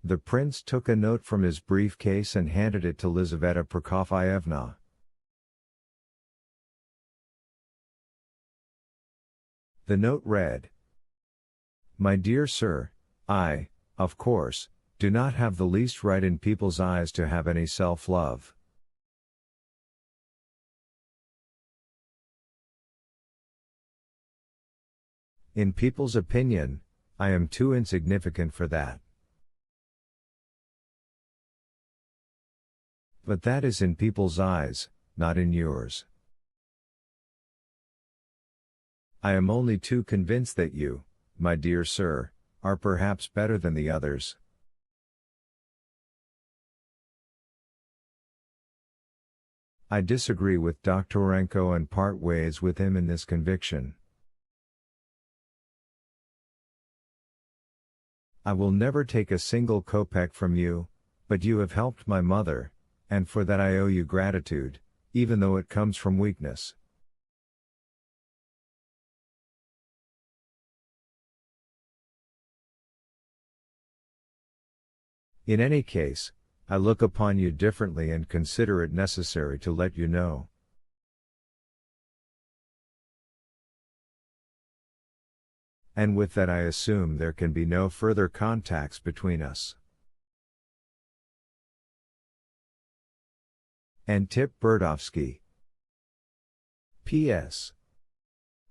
The prince took a note from his briefcase and handed it to Lizaveta Prokofyevna. The note read, "My dear sir, I, of course, do not have the least right in people's eyes to have any self-love. In people's opinion, I am too insignificant for that. But that is in people's eyes, not in yours. I am only too convinced that you, my dear sir, are perhaps better than the others. I disagree with Doktorenko and part ways with him in this conviction. I will never take a single kopeck from you, but you have helped my mother, and for that I owe you gratitude, even though it comes from weakness. In any case, I look upon you differently and consider it necessary to let you know. And with that I assume there can be no further contacts between us. Antip Burdovsky. P.S.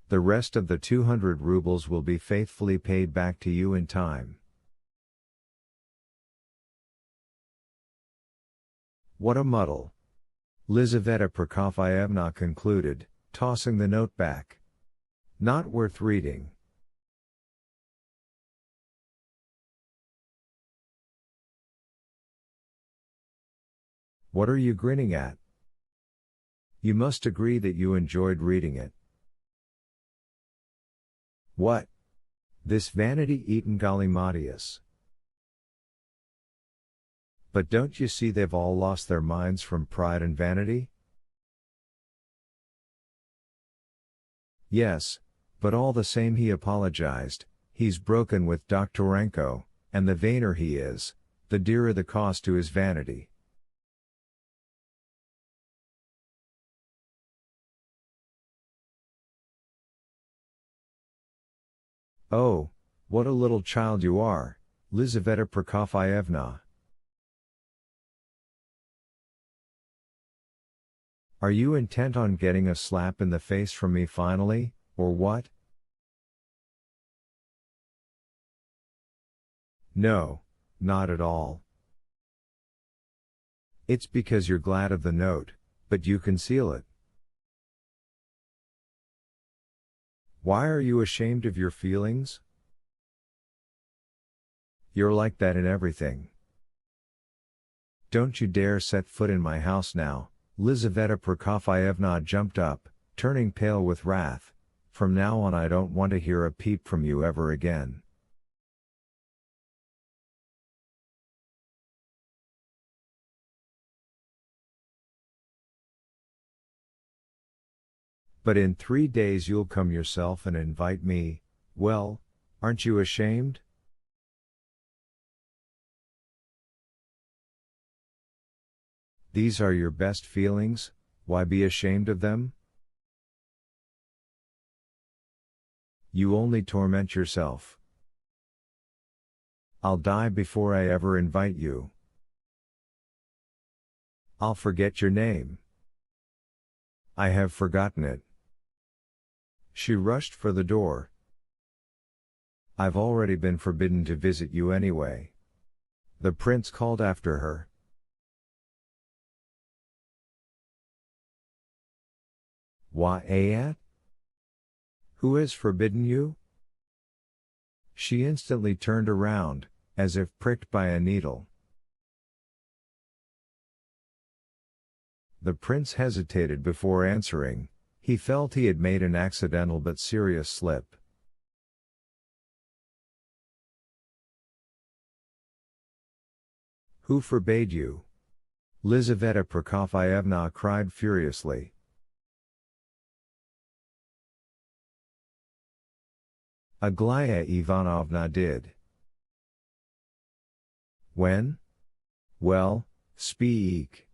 The rest of the 200 rubles will be faithfully paid back to you in time. What a muddle! Lizaveta Prokofyevna concluded, tossing the note back. Not worth reading. What are you grinning at? You must agree that you enjoyed reading it. What? This vanity-eaten Galimatias. But don't you see they've all lost their minds from pride and vanity? Yes, but all the same he apologized, he's broken with Doktorenko, and the vainer he is, the dearer the cost to his vanity. Oh, what a little child you are, Lizaveta Prokofyevna. Are you intent on getting a slap in the face from me finally, or what? No, not at all. It's because you're glad of the note, but you conceal it. Why are you ashamed of your feelings? You're like that in everything. Don't you dare set foot in my house now. Lizaveta Prokofyevna jumped up, turning pale with wrath. From now on I don't want to hear a peep from you ever again. But in 3 days you'll come yourself and invite me, well, aren't you ashamed? These are your best feelings, why be ashamed of them? You only torment yourself. I'll die before I ever invite you. I'll forget your name. I have forgotten it. She rushed for the door. I've already been forbidden to visit you anyway. The prince called after her. Why, who has forbidden you? She instantly turned around, as if pricked by a needle. The prince hesitated before answering. He felt he had made an accidental but serious slip. Who forbade you? Lizaveta Prokofyevna cried furiously. Aglaya Ivanovna did. When? Well, speak.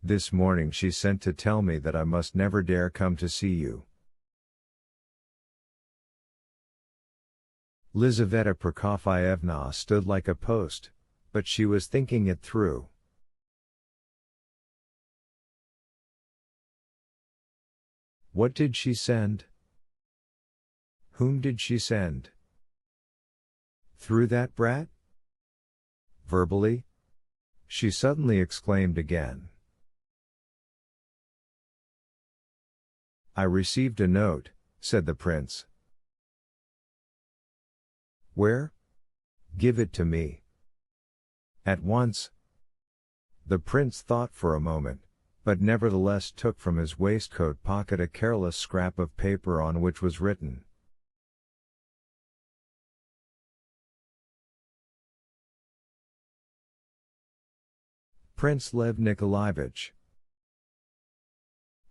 This morning she sent to tell me that I must never dare come to see you. Lizaveta Prokofyevna stood like a post, but she was thinking it through. What did she send? Whom did she send? Through that brat? Verbally? She suddenly exclaimed again. I received a note, said the prince. Where? Give it to me. At once. The prince thought for a moment, but nevertheless took from his waistcoat pocket a careless scrap of paper on which was written. Prince Lev Nikolaevich.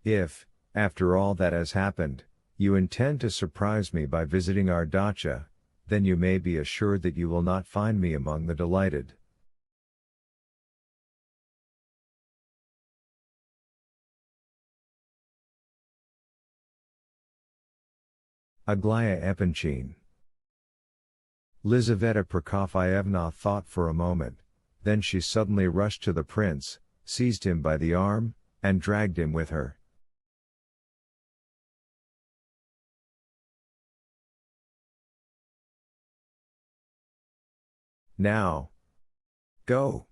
If, after all that has happened, you intend to surprise me by visiting our dacha, then you may be assured that you will not find me among the delighted. Aglaya Epanchin. Lizaveta Prokofyevna thought for a moment, then she suddenly rushed to the prince, seized him by the arm, and dragged him with her. Now. Go.